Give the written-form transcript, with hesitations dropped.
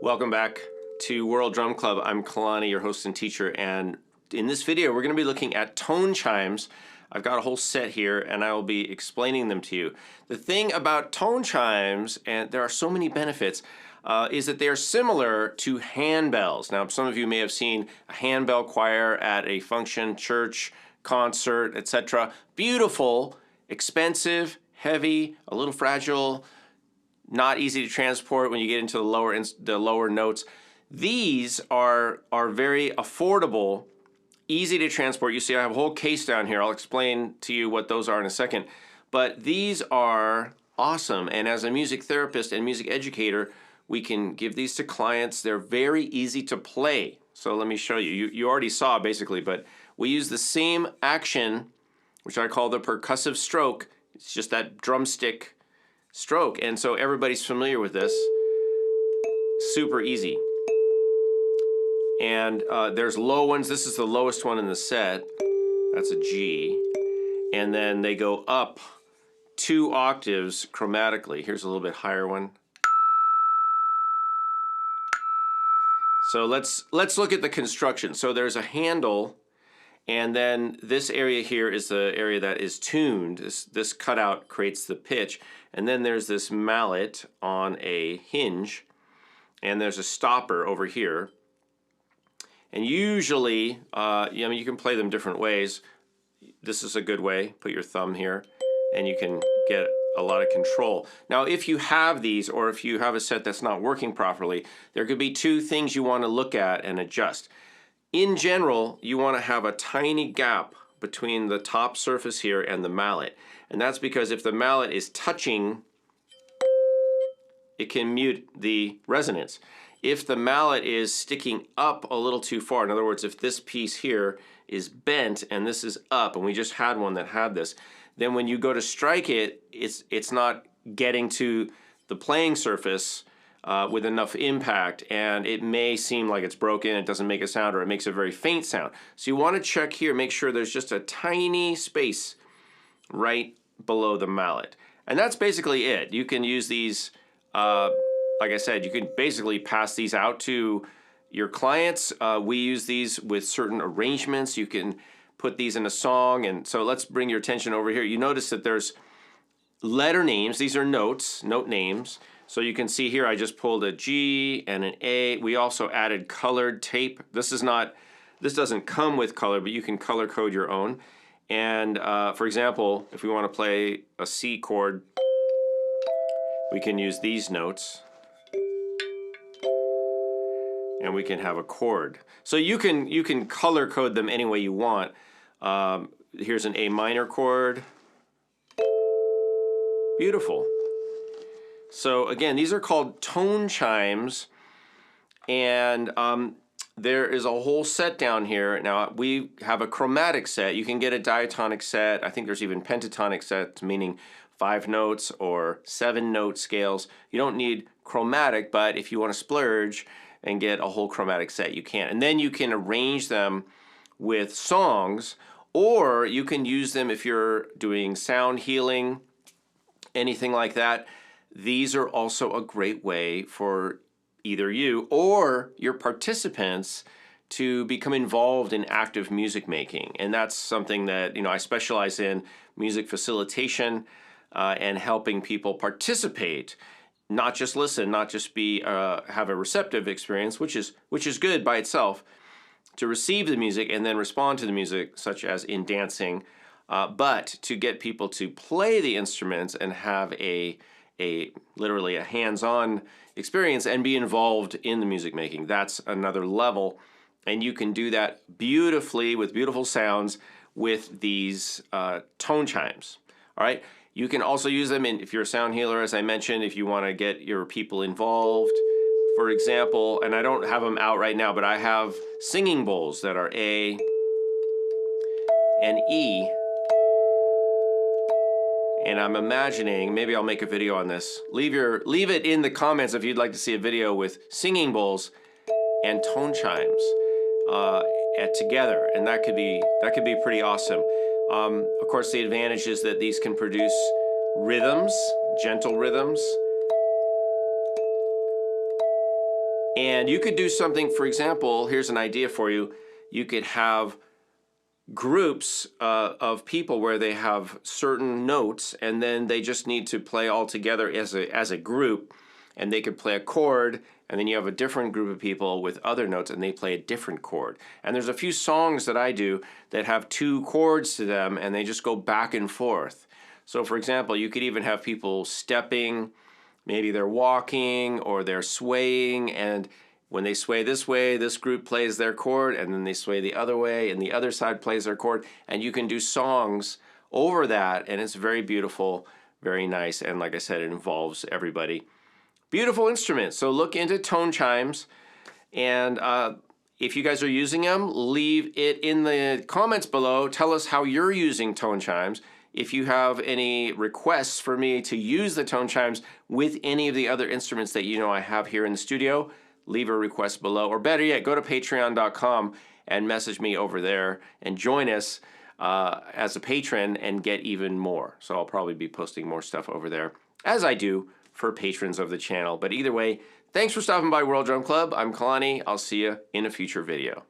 Welcome back to World Drum Club. I'm Kalani, your host and teacher, and in this video we're going to be looking at tone chimes. I've got a whole set here and I will be explaining them to you. The thing about tone chimes, and there are so many benefits, is that they are similar to handbells. Now, some of you may have seen a handbell choir at a function, church, concert, etc. Beautiful, expensive, heavy, a little fragile, not easy to transport when you get into the lower notes. These are very affordable, easy to transport. You see I have a whole case down here. I'll explain to you what those are in a second. But these are awesome, and as a music therapist and music educator, we can give these to clients. They're very easy to play. So let me show you. You already saw basically, but we use the same action, which I call the percussive stroke. It's just that drumstick stroke, and so everybody's familiar with this. Super easy. And there's low ones. This is the lowest one in the set. That's a G. And then they go up 2 octaves chromatically. Here's a little bit higher one. So let's look at the construction. So there's a handle, and then this area here is the area that is tuned. This cutout creates the pitch. And then there's this mallet on a hinge, and there's a stopper over here. And usually, you can play them different ways. This is a good way. Put your thumb here, and you can get a lot of control. Now, if you have these, or if you have a set that's not working properly, there could be 2 things you want to look at and adjust. In general, you want to have a tiny gap between the top surface here and the mallet. And that's because if the mallet is touching, it can mute the resonance. If the mallet is sticking up a little too far, in other words, if this piece here is bent and this is up, and we just had one that had this, then when you go to strike it, it's not getting to the playing surface with enough impact, and it may seem like it's broken, it doesn't make a sound, or it makes a very faint sound. So you want to check here, make sure there's just a tiny space right below the mallet. And that's basically it. You can use these, like I said, you can basically pass these out to your clients. We use these with certain arrangements. You can put these in a song, and so let's bring your attention over here. You notice that there's letter names. These are notes, note names. So you can see here I just pulled a G and an A. We also added colored tape. This doesn't come with color, but you can color code your own. And for example, if we want to play a C chord, we can use these notes, and we can have a chord. So you can color code them any way you want. Here's an A minor chord. Beautiful. So again, these are called tone chimes, and there is a whole set down here. Now, we have a chromatic set. You can get a diatonic set. I think there's even pentatonic sets, meaning 5 notes or 7 note scales. You don't need chromatic, but if you want to splurge and get a whole chromatic set, you can. And then you can arrange them with songs, or you can use them if you're doing sound healing, anything like that. These are also a great way for either you or your participants to become involved in active music making. And that's something that I specialize in, music facilitation, and helping people participate, not just listen, not just be have a receptive experience, which is good by itself, to receive the music and then respond to the music, such as in dancing, but to get people to play the instruments and have literally a hands-on experience and be involved in the music making. That's another level, and you can do that beautifully with beautiful sounds with these tone chimes. All right. You can also use them if you're a sound healer, as I mentioned, if you want to get your people involved. For example, and I don't have them out right now, but I have singing bowls that are A and E. And I'm imagining, maybe I'll make a video on this. Leave it in the comments if you'd like to see a video with singing bowls and tone chimes together, and that could be pretty awesome. Of course, the advantage is that these can produce rhythms, gentle rhythms, And you could do something, for example, here's an idea for you. You could have groups of people where they have certain notes, and then they just need to play all together as a group, and they could play a chord, and then you have a different group of people with other notes and they play a different chord. And there's a few songs that I do that have two chords to them and they just go back and forth. So for example, you could even have people stepping, maybe they're walking or they're swaying, and when they sway this way, this group plays their chord, and then they sway the other way and the other side plays their chord, and you can do songs over that, and it's very beautiful, very nice, and like I said, it involves everybody. Beautiful instrument. So look into tone chimes, and if you guys are using them, leave it in the comments below. Tell us how you're using tone chimes. If you have any requests for me to use the tone chimes with any of the other instruments that you know I have here in the studio, leave a request below, or better yet, go to patreon.com and message me over there and join us as a patron and get even more. So I'll probably be posting more stuff over there, as I do for patrons of the channel. But either way, thanks for stopping by World Drum Club. I'm Kalani. I'll see you in a future video.